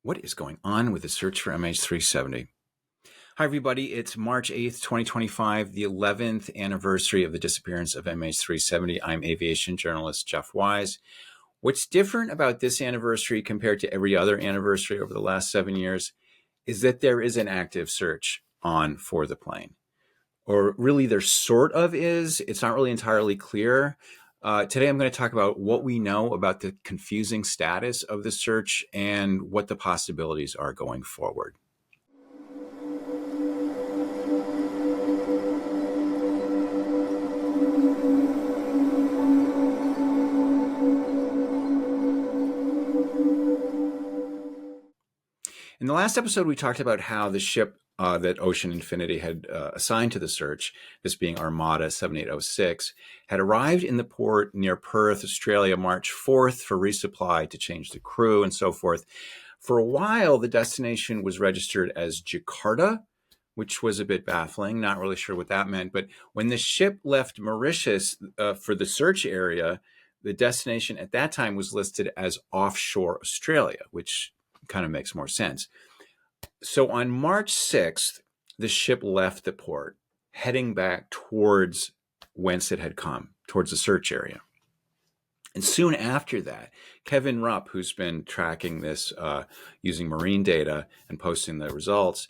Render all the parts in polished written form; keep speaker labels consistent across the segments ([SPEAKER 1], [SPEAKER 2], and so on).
[SPEAKER 1] What is going on with the search for MH370? Hi, everybody. It's March 8th, 2025, the 11th anniversary of the disappearance of MH370. I'm aviation journalist Jeff Wise. What's different about this anniversary compared to every other anniversary over the last 7 years is that there is an active search on for the plane. Or really, there sort of is. It's not really entirely clear. Today, I'm going to talk about what we know about the confusing status of the search and what the possibilities are going forward. In the last episode, we talked about how the ship that Ocean Infinity had assigned to the search, this being Armada 7806, had arrived in the port near Perth, Australia, March 4th for resupply to change the crew and so forth. For a while, the destination was registered as Jakarta, which was a bit baffling. Not really sure what that meant. But when the ship left Mauritius for the search area, the destination at that time was listed as offshore Australia, which kind of makes more sense. So on March 6th, the ship left the port, heading back towards whence it had come, towards the search area. And soon after that, Kevin Rupp, who's been tracking this using marine data and posting the results,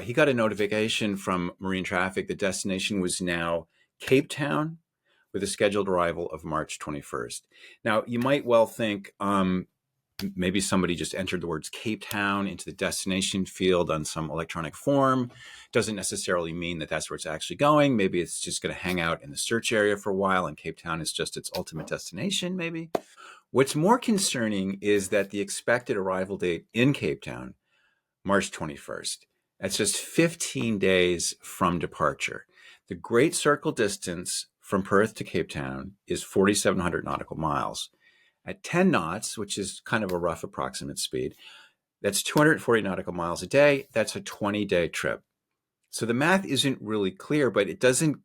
[SPEAKER 1] he got a notification from marine traffic. The destination was now Cape Town with a scheduled arrival of March 21st. Now, you might well think, maybe somebody just entered the words Cape Town into the destination field on some electronic form. Doesn't necessarily mean that that's where it's actually going. Maybe it's just going to hang out in the search area for a while and Cape Town is just its ultimate destination, maybe. What's more concerning is that the expected arrival date in Cape Town, March 21st, that's just 15 days from departure. The Great Circle distance from Perth to Cape Town is 4,700 nautical miles. At 10 knots, which is kind of a rough approximate speed, that's 240 nautical miles a day. That's a 20-day trip. So the math isn't really clear, but it doesn't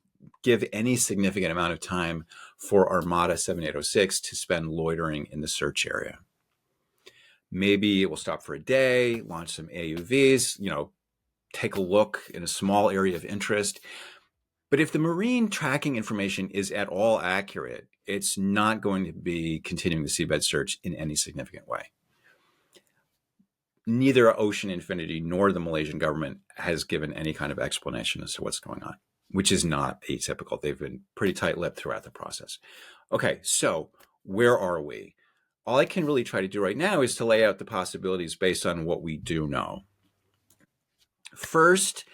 [SPEAKER 1] give any significant amount of time for Armada 7806 to spend loitering in the search area. Maybe it will stop for a day, launch some AUVs, take a look in a small area of interest. But if the marine tracking information is at all accurate, it's not going to be continuing the seabed search in any significant way. Neither Ocean Infinity nor the Malaysian government has given any kind of explanation as to what's going on, which is not atypical. They've been pretty tight-lipped throughout the process. Okay, so where are we? All I can really try to do right now is to lay out the possibilities based on what we do know. First,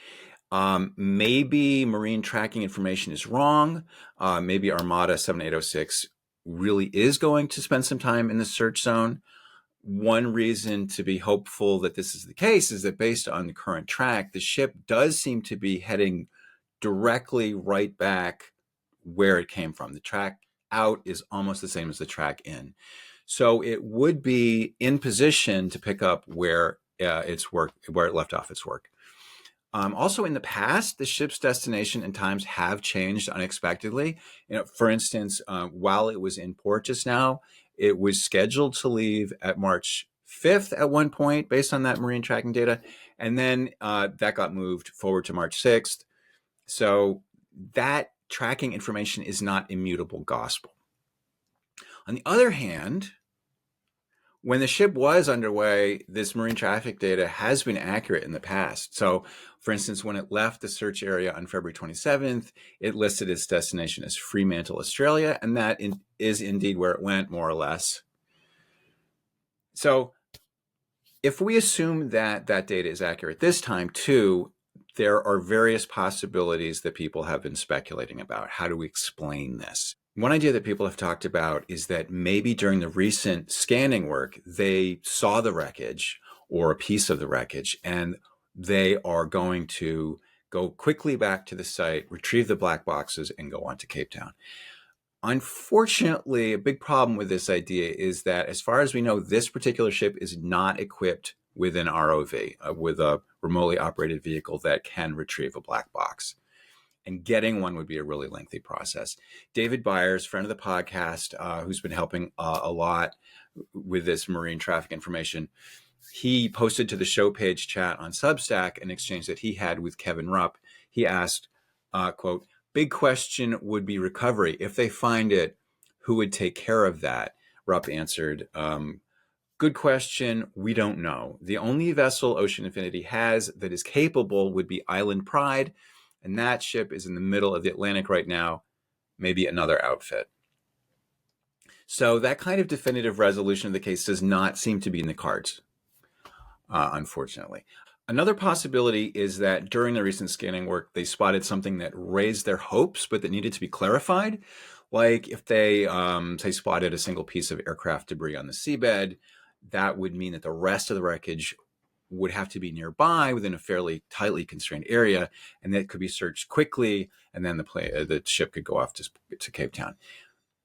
[SPEAKER 1] maybe marine tracking information is wrong. Maybe Armada 7806 really is going to spend some time in the search zone. One reason to be hopeful that this is the case is that based on the current track, the ship does seem to be heading directly right back where it came from. The track out is almost the same as the track in. So it would be in position to pick up where it left off its work. Also, in the past, the ship's destination and times have changed unexpectedly. For instance, while it was in port just now, it was scheduled to leave at March 5th at one point based on that marine tracking data. And then that got moved forward to March 6th. So that tracking information is not immutable gospel. On the other hand, when the ship was underway, this marine traffic data has been accurate in the past. So, for instance, when it left the search area on February 27th, it listed its destination as Fremantle, Australia, and that is indeed where it went, more or less. So, if we assume that that data is accurate this time, too, there are various possibilities that people have been speculating about. How do we explain this? One idea that people have talked about is that maybe during the recent scanning work, they saw the wreckage or a piece of the wreckage, and they are going to go quickly back to the site, retrieve the black boxes, and go on to Cape Town. Unfortunately, a big problem with this idea is that, as far as we know, this particular ship is not equipped with an ROV, with a remotely operated vehicle that can retrieve a black box. And getting one would be a really lengthy process. David Byers, friend of the podcast, who's been helping a lot with this marine traffic information, he posted to the show page chat on Substack an exchange that he had with Kevin Rupp. He asked, quote, "Big question would be recovery. If they find it, who would take care of that?" Rupp answered, "Good question. We don't know. The only vessel Ocean Infinity has that is capable would be Island Pride, and that ship is in the middle of the Atlantic right now. Maybe another outfit." So that kind of definitive resolution of the case does not seem to be in the cards, unfortunately. Another possibility is that during the recent scanning work, they spotted something that raised their hopes, but that needed to be clarified. Like if they, say, spotted a single piece of aircraft debris on the seabed, that would mean that the rest of the wreckage would have to be nearby within a fairly tightly constrained area, and that could be searched quickly, and then the ship could go off to Cape Town.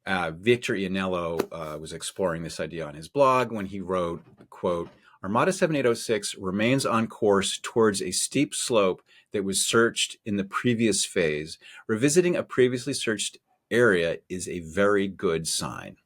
[SPEAKER 1] Victor Ianello was exploring this idea on his blog when he wrote, quote, "Armada 7806 remains on course towards a steep slope that was searched in the previous phase. Revisiting a previously searched area is a very good sign."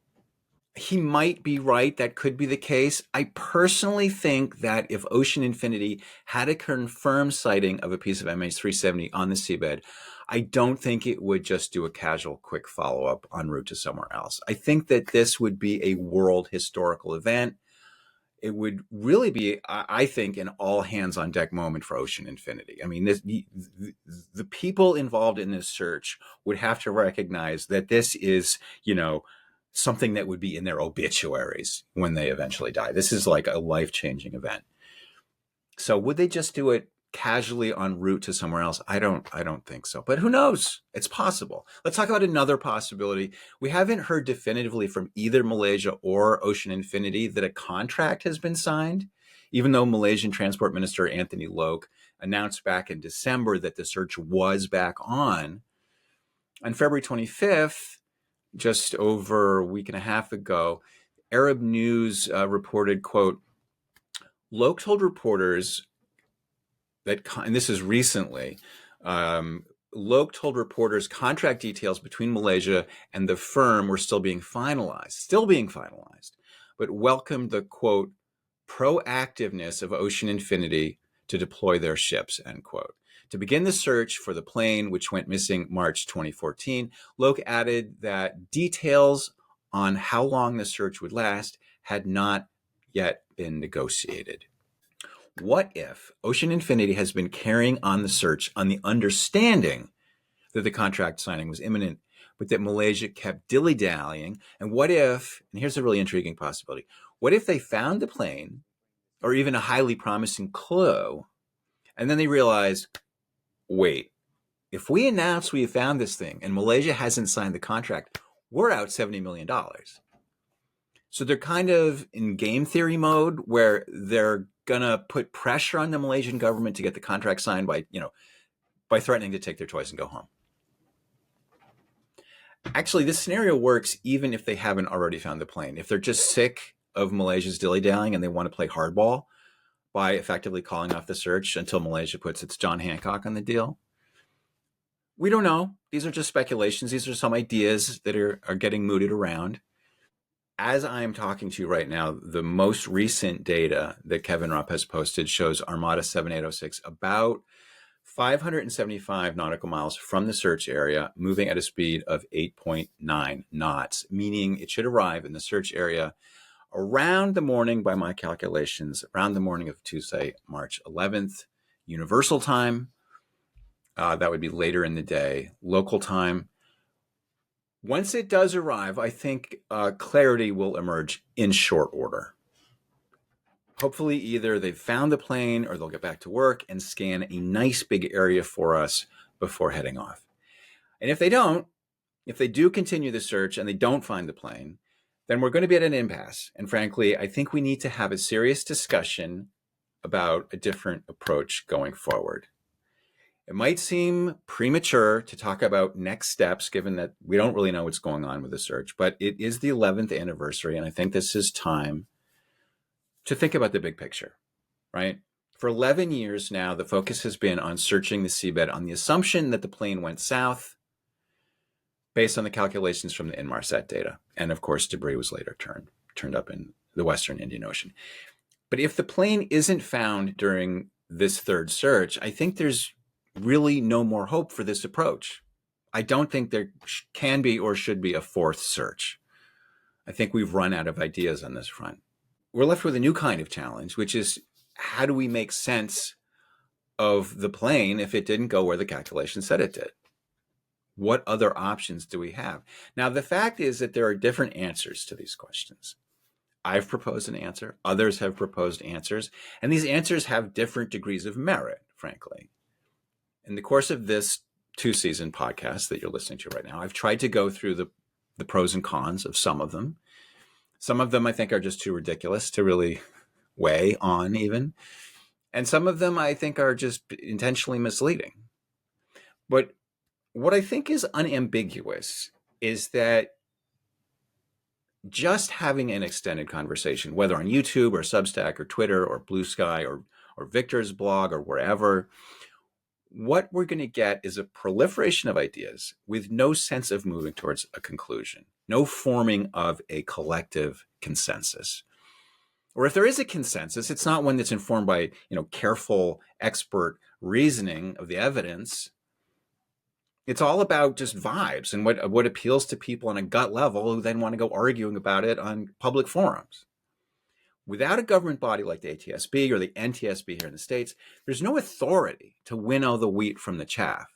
[SPEAKER 1] He might be right. That could be the case. I personally think that if Ocean Infinity had a confirmed sighting of a piece of MH370 on the seabed, I don't think it would just do a casual, quick follow-up en route to somewhere else. I think that this would be a world historical event. It would really be, I think, an all-hands-on-deck moment for Ocean Infinity. I mean, the people involved in this search would have to recognize that this is, something that would be in their obituaries when they eventually die. This is like a life-changing event. So would they just do it casually en route to somewhere else? I don't think so. But who knows? It's possible. Let's talk about another possibility. We haven't heard definitively from either Malaysia or Ocean Infinity that a contract has been signed, even though Malaysian Transport Minister Anthony Loke announced back in December that the search was back on. On February 25th, just over a week and a half ago, Arab News reported, quote, "Loke told reporters that," and this is recently, Loke told reporters contract details between Malaysia and the firm were still being finalized, but welcomed the, quote, "proactiveness of Ocean Infinity to deploy their ships," end quote. To begin the search for the plane, which went missing March 2014, Loke added that details on how long the search would last had not yet been negotiated. What if Ocean Infinity has been carrying on the search on the understanding that the contract signing was imminent, but that Malaysia kept dilly-dallying? And what if, and here's a really intriguing possibility, what if they found the plane or even a highly promising clue, and then they realized, wait, if we announce we have found this thing and Malaysia hasn't signed the contract, we're out $70 million. So they're kind of in game theory mode where they're going to put pressure on the Malaysian government to get the contract signed by threatening to take their toys and go home. Actually, this scenario works even if they haven't already found the plane. If they're just sick of Malaysia's dilly-dallying and they want to play hardball by effectively calling off the search until Malaysia puts its John Hancock on the deal. We don't know. These are just speculations. These are some ideas that are getting mooted around. As I am talking to you right now, the most recent data that Kevin Rupp has posted shows Armada 7806 about 575 nautical miles from the search area, moving at a speed of 8.9 knots, meaning it should arrive in the search area around the morning, by my calculations, around the morning of Tuesday, March 11th, Universal Time. That would be later in the day, local time. Once it does arrive, I think clarity will emerge in short order. Hopefully either they've found the plane or they'll get back to work and scan a nice big area for us before heading off. And if they don't, if they do continue the search and they don't find the plane, then we're going to be at an impasse. And frankly, I think we need to have a serious discussion about a different approach going forward. It might seem premature to talk about next steps, given that we don't really know what's going on with the search, but it is the 11th anniversary, and I think this is time to think about the big picture, right? For 11 years now, the focus has been on searching the seabed on the assumption that the plane went south based on the calculations from the Inmarsat data. And of course, debris was later turned up in the Western Indian Ocean. But if the plane isn't found during this third search, I think there's really no more hope for this approach. I don't think there can be or should be a fourth search. I think we've run out of ideas on this front. We're left with a new kind of challenge, which is how do we make sense of the plane if it didn't go where the calculation said it did? What other options do we have? Now, the fact is that there are different answers to these questions. I've proposed an answer. Others have proposed answers. And these answers have different degrees of merit, frankly. In the course of this 2-season podcast that you're listening to right now, I've tried to go through the pros and cons of some of them. Some of them I think are just too ridiculous to really weigh on even. And some of them I think are just intentionally misleading. But what I think is unambiguous is that just having an extended conversation, whether on YouTube or Substack or Twitter or Blue Sky or Victor's blog or wherever, what we're going to get is a proliferation of ideas with no sense of moving towards a conclusion, no forming of a collective consensus. Or if there is a consensus, it's not one that's informed by, careful expert reasoning of the evidence. It's all about just vibes and what appeals to people on a gut level who then want to go arguing about it on public forums. Without a government body like the ATSB or the NTSB here in the States, there's no authority to winnow the wheat from the chaff.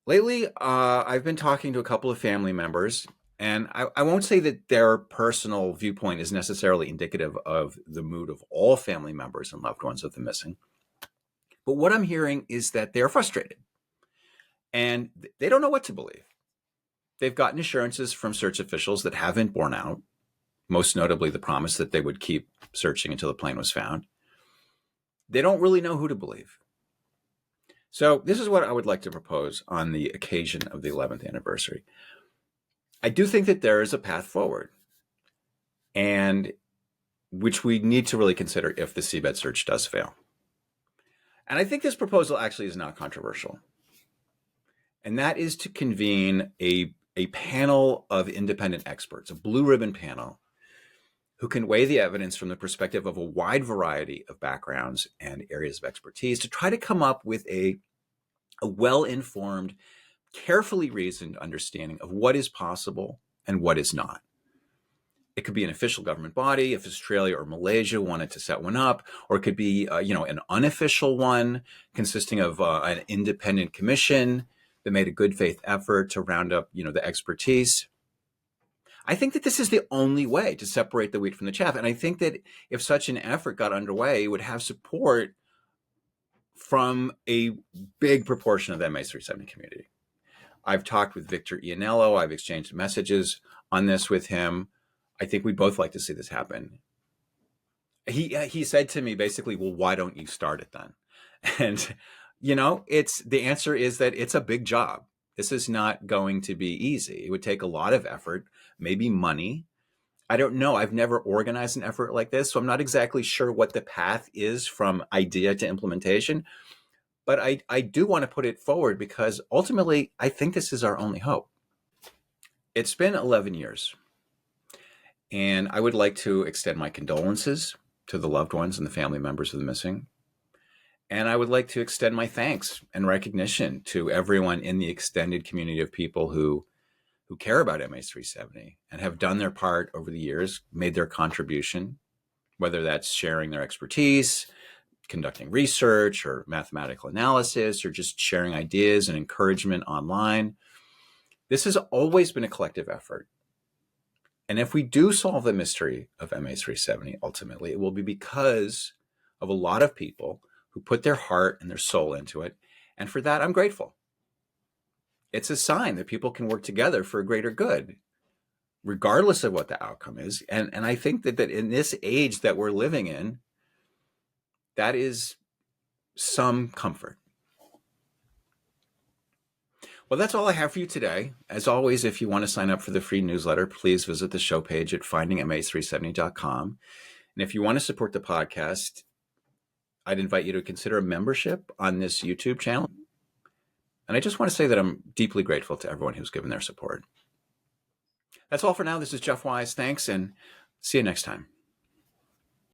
[SPEAKER 1] Lately, I've been talking to a couple of family members, and I won't say that their personal viewpoint is necessarily indicative of the mood of all family members and loved ones of the missing. But what I'm hearing is that they're frustrated, and they don't know what to believe. They've gotten assurances from search officials that haven't borne out, most notably the promise that they would keep searching until the plane was found. They don't really know who to believe. So this is what I would like to propose on the occasion of the 11th anniversary. I do think that there is a path forward, and which we need to really consider if the Seabed search does fail. And I think this proposal actually is not controversial. And that is to convene a panel of independent experts, a blue ribbon panel, who can weigh the evidence from the perspective of a wide variety of backgrounds and areas of expertise to try to come up with a well-informed, carefully reasoned understanding of what is possible and what is not. It could be an official government body if Australia or Malaysia wanted to set one up, or it could be an unofficial one consisting of an independent commission that made a good faith effort to round up the expertise. I think that this is the only way to separate the wheat from the chaff. And I think that if such an effort got underway, it would have support from a big proportion of the MH370 community. I've talked with Victor Ianello. I've exchanged messages on this with him. I think we'd both like to see this happen. He said to me basically, well, why don't you start it then? And, the answer is that it's a big job. This is not going to be easy. It would take a lot of effort, maybe money. I don't know. I've never organized an effort like this, so I'm not exactly sure what the path is from idea to implementation. But I do want to put it forward because ultimately, I think this is our only hope. It's been 11 years, and I would like to extend my condolences to the loved ones and the family members of the missing. And I would like to extend my thanks and recognition to everyone in the extended community of people who care about MH370 and have done their part over the years, made their contribution, whether that's sharing their expertise, conducting research or mathematical analysis, or just sharing ideas and encouragement online. This has always been a collective effort. And if we do solve the mystery of MH370, ultimately, it will be because of a lot of people who put their heart and their soul into it. And for that, I'm grateful. It's a sign that people can work together for a greater good, regardless of what the outcome is. And I think that in this age that we're living in, that is some comfort. Well, that's all I have for you today. As always, if you want to sign up for the free newsletter, please visit the show page at findingmh370.com. And if you want to support the podcast, I'd invite you to consider a membership on this YouTube channel. And I just want to say that I'm deeply grateful to everyone who's given their support. That's all for now. This is Jeff Wise. Thanks, and see you next time.